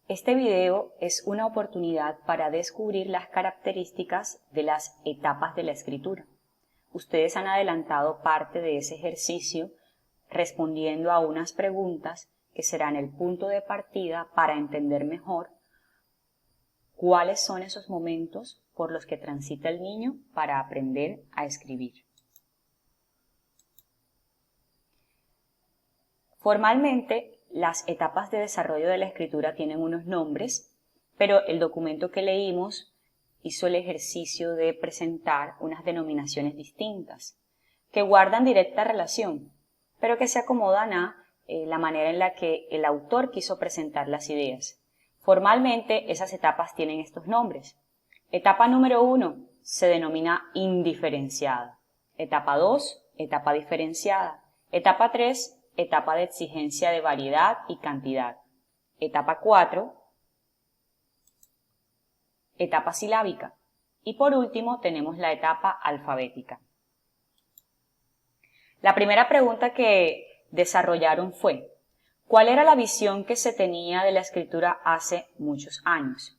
Este video es una oportunidad para descubrir las características de las etapas de la escritura. Ustedes han adelantado parte de ese ejercicio respondiendo a unas preguntas que serán el punto de partida para entender mejor cuáles son esos momentos por los que transita el niño para aprender a escribir. Formalmente, las etapas de desarrollo de la escritura tienen unos nombres, pero el documento que leímos hizo el ejercicio de presentar unas denominaciones distintas, que guardan directa relación, pero que se acomodan a la manera en la que el autor quiso presentar las ideas. Formalmente, esas etapas tienen estos nombres. Etapa número 1 se denomina indiferenciada. Etapa 2, etapa diferenciada. Etapa 3, etapa de exigencia de variedad y cantidad. Etapa 4, etapa silábica. Y por último tenemos la etapa alfabética. La primera pregunta que desarrollaron fue: ¿cuál era la visión que se tenía de la escritura hace muchos años?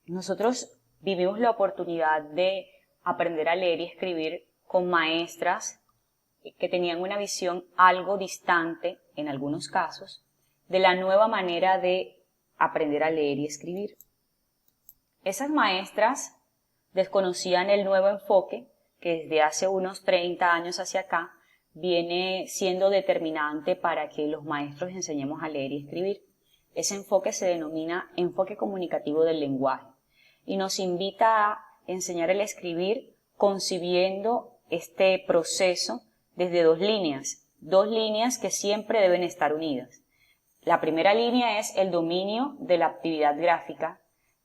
Nosotros vivimos la oportunidad de aprender a leer y escribir con maestras que tenían una visión algo distante, en algunos casos, de la nueva manera de aprender a leer y escribir. Esas maestras desconocían el nuevo enfoque que desde hace unos 30 años hacia acá viene siendo determinante para que los maestros enseñemos a leer y escribir. Ese enfoque se denomina enfoque comunicativo del lenguaje y nos invita a enseñar el escribir concibiendo este proceso desde dos líneas que siempre deben estar unidas. La primera línea es el dominio de la actividad gráfica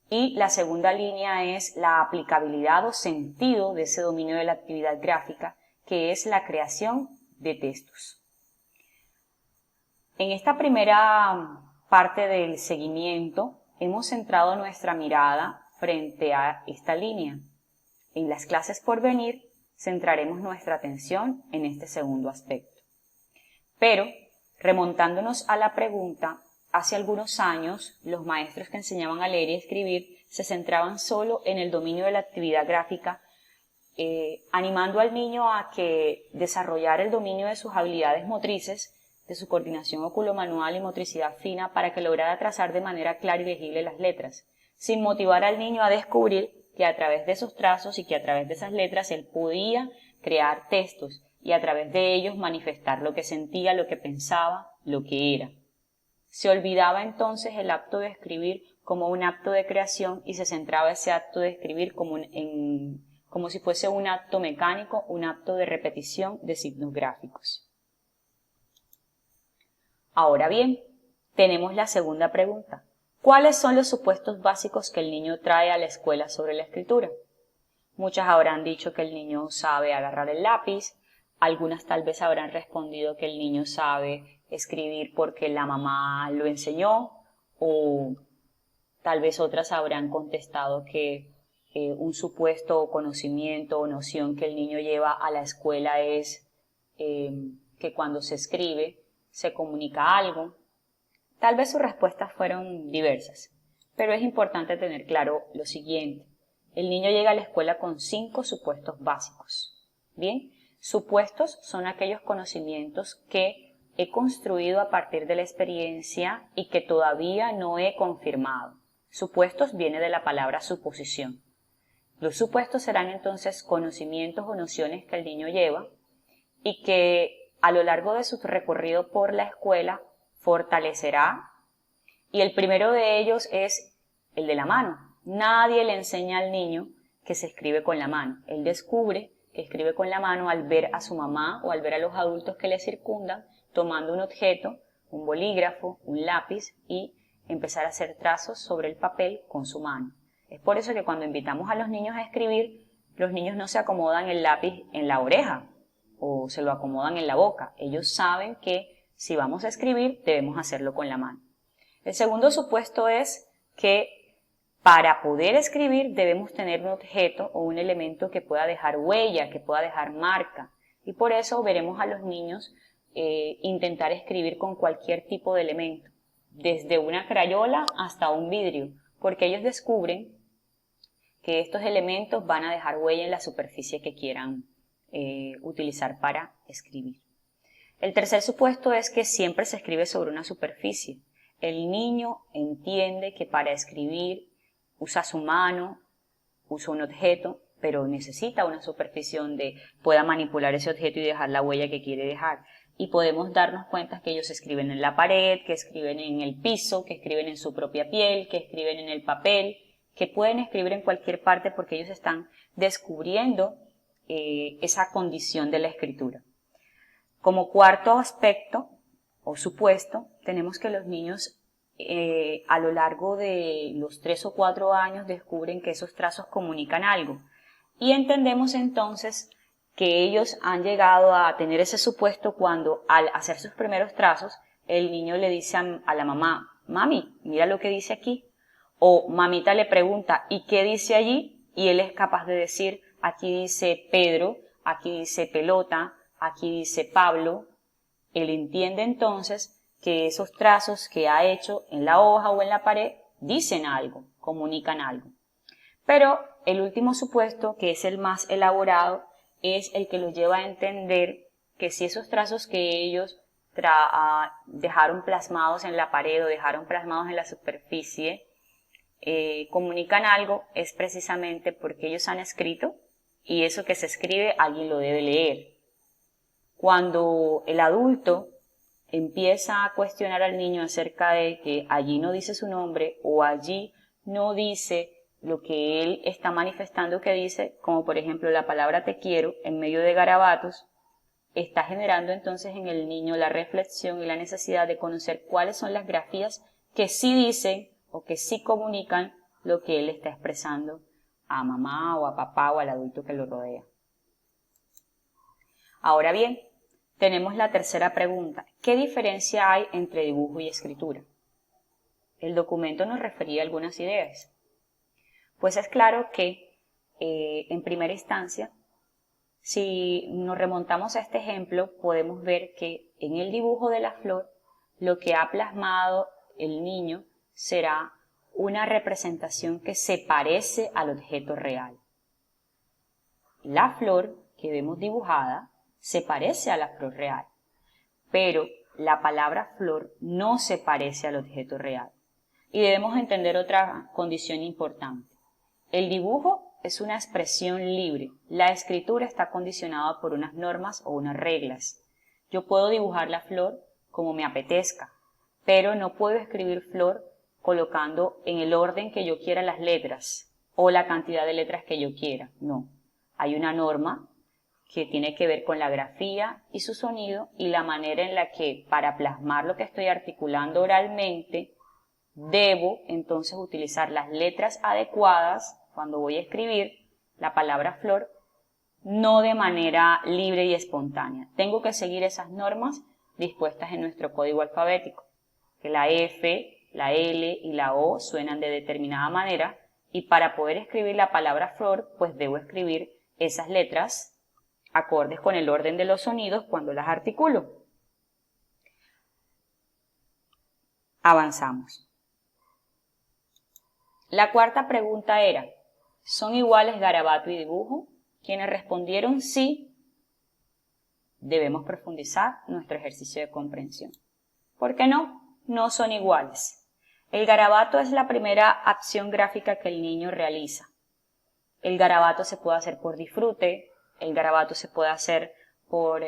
y la segunda línea es la aplicabilidad o sentido de ese dominio de la actividad gráfica, que es la creación de textos. En esta primera parte del seguimiento hemos centrado nuestra mirada frente a esta línea. En las clases por venir centraremos nuestra atención en este segundo aspecto. Pero, remontándonos a la pregunta, hace algunos años los maestros que enseñaban a leer y escribir se centraban solo en el dominio de la actividad gráfica, animando al niño a que desarrollara el dominio de sus habilidades motrices, de su coordinación oculomanual y motricidad fina para que lograra trazar de manera clara y legible las letras, sin motivar al niño a descubrir que a través de esos trazos y que a través de esas letras él podía crear textos y a través de ellos manifestar lo que sentía, lo que pensaba, lo que era. Se olvidaba entonces el acto de escribir como un acto de creación y se centraba ese acto de escribir como si fuese un acto mecánico, un acto de repetición de signos gráficos. Ahora bien, tenemos la segunda pregunta. ¿Cuáles son los supuestos básicos que el niño trae a la escuela sobre la escritura? Muchas habrán dicho que el niño sabe agarrar el lápiz, algunas tal vez habrán respondido que el niño sabe escribir porque la mamá lo enseñó, o tal vez otras habrán contestado que un supuesto conocimiento o noción que el niño lleva a la escuela es que cuando se escribe se comunica algo. Tal vez sus respuestas fueron diversas, pero es importante tener claro lo siguiente. El niño llega a la escuela con 5 supuestos básicos. Bien, supuestos son aquellos conocimientos que he construido a partir de la experiencia y que todavía no he confirmado. Supuestos viene de la palabra suposición. Los supuestos serán entonces conocimientos o nociones que el niño lleva y que a lo largo de su recorrido por la escuela fortalecerá, y el primero de ellos es el de la mano. Nadie le enseña al niño que se escribe con la mano. Él descubre que escribe con la mano al ver a su mamá o al ver a los adultos que le circundan tomando un objeto, un bolígrafo, un lápiz y empezar a hacer trazos sobre el papel con su mano. Es por eso que cuando invitamos a los niños a escribir, los niños no se acomodan el lápiz en la oreja o se lo acomodan en la boca. Ellos saben que si vamos a escribir, debemos hacerlo con la mano. El segundo supuesto es que para poder escribir debemos tener un objeto o un elemento que pueda dejar huella, que pueda dejar marca. Y por eso veremos a los niños intentar escribir con cualquier tipo de elemento. desde una crayola hasta un vidrio, porque ellos descubren que estos elementos van a dejar huella en la superficie que quieran utilizar para escribir. El tercer supuesto es que siempre se escribe sobre una superficie. El niño entiende que para escribir usa su mano, usa un objeto, pero necesita una superficie donde pueda manipular ese objeto y dejar la huella que quiere dejar. Y podemos darnos cuenta que ellos escriben en la pared, que escriben en el piso, que escriben en su propia piel, que escriben en el papel, que pueden escribir en cualquier parte porque ellos están descubriendo esa condición de la escritura. Como cuarto aspecto o supuesto, tenemos que los niños a lo largo de los 3 o 4 años descubren que esos trazos comunican algo. Y entendemos entonces que ellos han llegado a tener ese supuesto cuando al hacer sus primeros trazos, el niño le dice a la mamá, mami, mira lo que dice aquí. O mamita le pregunta, ¿y qué dice allí? Y él es capaz de decir, aquí dice Pedro, aquí dice pelota, aquí dice Pablo. Él entiende entonces que esos trazos que ha hecho en la hoja o en la pared dicen algo, comunican algo. Pero el último supuesto, que es el más elaborado, es el que los lleva a entender que si esos trazos que ellos dejaron plasmados en la pared o dejaron plasmados en la superficie comunican algo, es precisamente porque ellos han escrito y eso que se escribe alguien lo debe leer. Cuando el adulto empieza a cuestionar al niño acerca de que allí no dice su nombre o allí no dice lo que él está manifestando que dice, como por ejemplo la palabra te quiero en medio de garabatos, está generando entonces en el niño la reflexión y la necesidad de conocer cuáles son las grafías que sí dicen o que sí comunican lo que él está expresando a mamá o a papá o al adulto que lo rodea. Ahora bien, tenemos la tercera pregunta. ¿Qué diferencia hay entre dibujo y escritura? El documento nos refería a algunas ideas. Pues es claro que, en primera instancia, si nos remontamos a este ejemplo, podemos ver que en el dibujo de la flor, lo que ha plasmado el niño será una representación que se parece al objeto real. La flor que vemos dibujada se parece a la flor real, pero la palabra flor no se parece al objeto real. Y debemos entender otra condición importante. El dibujo es una expresión libre. La escritura está condicionada por unas normas o unas reglas. Yo puedo dibujar la flor como me apetezca, pero no puedo escribir flor colocando en el orden que yo quiera las letras o la cantidad de letras que yo quiera. No. Hay una norma que tiene que ver con la grafía y su sonido y la manera en la que para plasmar lo que estoy articulando oralmente debo entonces utilizar las letras adecuadas cuando voy a escribir la palabra flor, no de manera libre y espontánea. Tengo que seguir esas normas dispuestas en nuestro código alfabético, que la F, la L y la O suenan de determinada manera y para poder escribir la palabra flor, pues debo escribir esas letras acordes con el orden de los sonidos cuando las articulo. Avanzamos. La cuarta pregunta era, ¿son iguales garabato y dibujo? Quienes respondieron sí, debemos profundizar nuestro ejercicio de comprensión. ¿Por qué no? No son iguales. El garabato es la primera acción gráfica que el niño realiza. El garabato se puede hacer por disfrute, el garabato se puede hacer por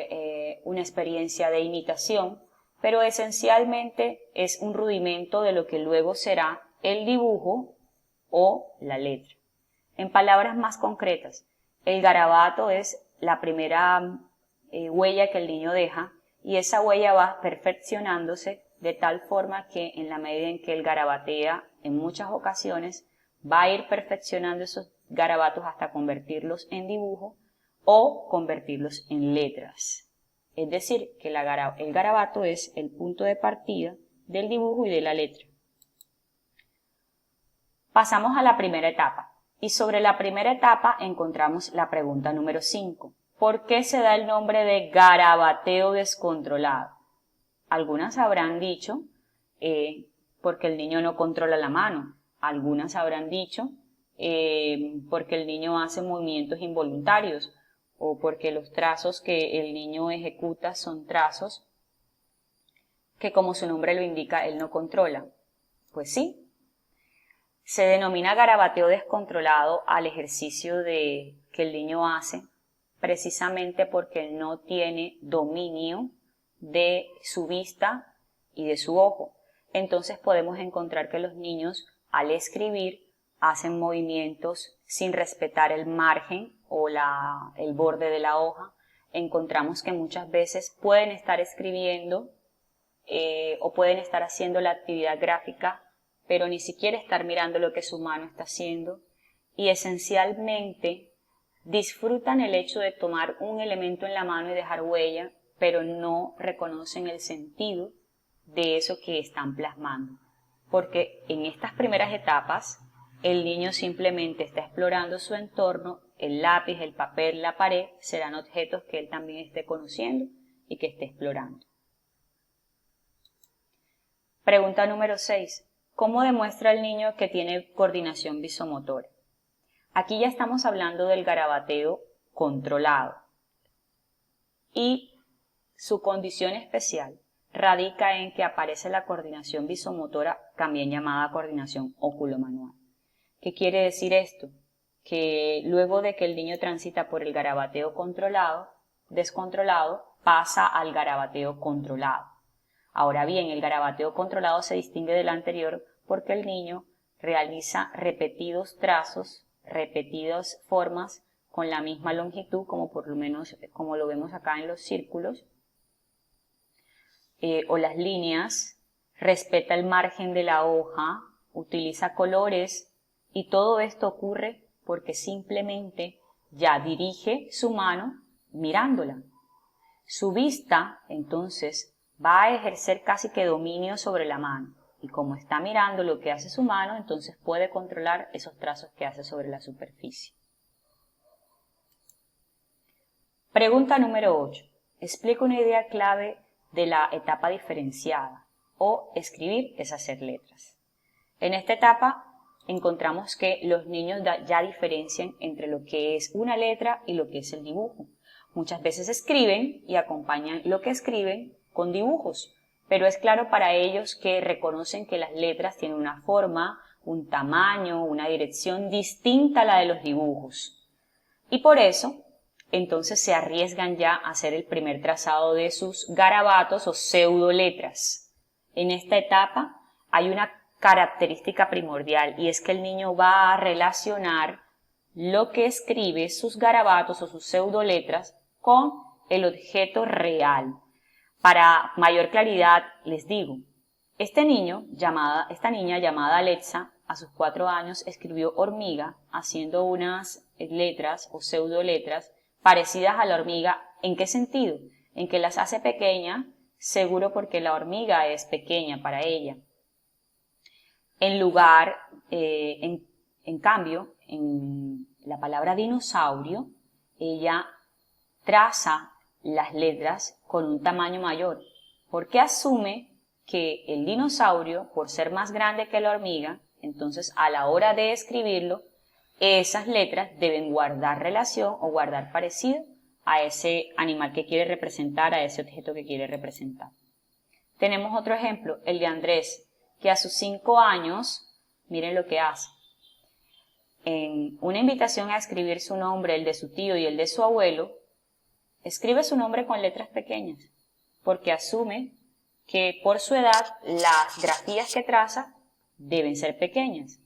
una experiencia de imitación, pero esencialmente es un rudimento de lo que luego será el dibujo o la letra. En palabras más concretas, el garabato es la primera huella que el niño deja y esa huella va perfeccionándose de tal forma que en la medida en que él garabatea en muchas ocasiones va a ir perfeccionando esos garabatos hasta convertirlos en dibujo o convertirlos en letras. Es decir, que el garabato es el punto de partida del dibujo y de la letra. Pasamos a la primera etapa y sobre la primera etapa encontramos la pregunta número 5. ¿Por qué se da el nombre de garabateo descontrolado? Algunas habrán dicho porque el niño no controla la mano. Algunas habrán dicho porque el niño hace movimientos involuntarios o porque los trazos que el niño ejecuta son trazos que, como su nombre lo indica, él no controla. Pues sí, se denomina garabateo descontrolado al ejercicio que el niño hace precisamente porque no tiene dominio de su vista y de su ojo. Entonces podemos encontrar que los niños al escribir hacen movimientos sin respetar el margen o el borde de la hoja. Encontramos que muchas veces pueden estar escribiendo o pueden estar haciendo la actividad gráfica, pero ni siquiera estar mirando lo que su mano está haciendo, y esencialmente disfrutan el hecho de tomar un elemento en la mano y dejar huella, pero no reconocen el sentido de eso que están plasmando, porque en estas primeras etapas el niño simplemente está explorando su entorno, el lápiz, el papel, la pared serán objetos que él también esté conociendo y que esté explorando. Pregunta número 6. ¿Cómo demuestra el niño que tiene coordinación visomotora? Aquí ya estamos hablando del garabateo controlado y su condición especial radica en que aparece la coordinación visomotora, también llamada coordinación óculo-manual. ¿Qué quiere decir esto? Que luego de que el niño transita por el garabateo descontrolado, pasa al garabateo controlado. Ahora bien, el garabateo controlado se distingue del anterior porque el niño realiza repetidos trazos, repetidas formas con la misma longitud, como por lo menos como lo vemos acá en los círculos o las líneas, respeta el margen de la hoja, utiliza colores, y todo esto ocurre porque simplemente ya dirige su mano mirándola. Su vista, entonces, va a ejercer casi que dominio sobre la mano, y como está mirando lo que hace su mano, entonces puede controlar esos trazos que hace sobre la superficie. Pregunta número 8. Explica una idea clave de la etapa diferenciada, o escribir es hacer letras. En esta etapa encontramos que los niños ya diferencian entre lo que es una letra y lo que es el dibujo. Muchas veces escriben y acompañan lo que escriben con dibujos, pero es claro para ellos que reconocen que las letras tienen una forma, un tamaño, una dirección distinta a la de los dibujos. Y por eso, entonces se arriesgan ya a hacer el primer trazado de sus garabatos o pseudoletras. En esta etapa hay una característica primordial y es que el niño va a relacionar lo que escribe, sus garabatos o sus pseudoletras, con el objeto real. Para mayor claridad les digo, esta niña llamada Alexa, a sus 4 años escribió hormiga haciendo unas letras o pseudoletras parecidas a la hormiga. ¿En qué sentido? En que las hace pequeña, seguro porque la hormiga es pequeña para ella. En cambio, en la palabra dinosaurio, ella traza las letras con un tamaño mayor, porque asume que el dinosaurio, por ser más grande que la hormiga, entonces a la hora de escribirlo, esas letras deben guardar relación o guardar parecido a ese animal que quiere representar, a ese objeto que quiere representar. Tenemos otro ejemplo, el de Andrés, que a sus 5 años, miren lo que hace. En una invitación a escribir su nombre, el de su tío y el de su abuelo, escribe su nombre con letras pequeñas, porque asume que por su edad las grafías que traza deben ser pequeñas.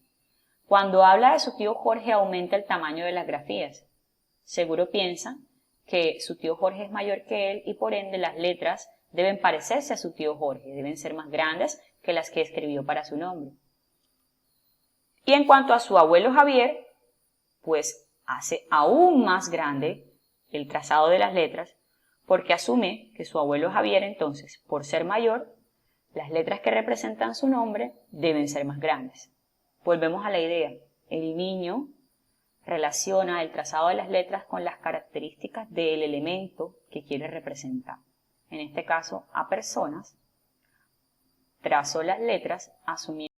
Cuando habla de su tío Jorge aumenta el tamaño de las grafías. Seguro piensa que su tío Jorge es mayor que él y por ende las letras deben parecerse a su tío Jorge, deben ser más grandes que las que escribió para su nombre. Y en cuanto a su abuelo Javier, pues hace aún más grande el trazado de las letras, porque asume que su abuelo Javier entonces, por ser mayor, las letras que representan su nombre deben ser más grandes. Volvemos a la idea, el niño relaciona el trazado de las letras con las características del elemento que quiere representar. En este caso, a personas, trazo las letras asumiendo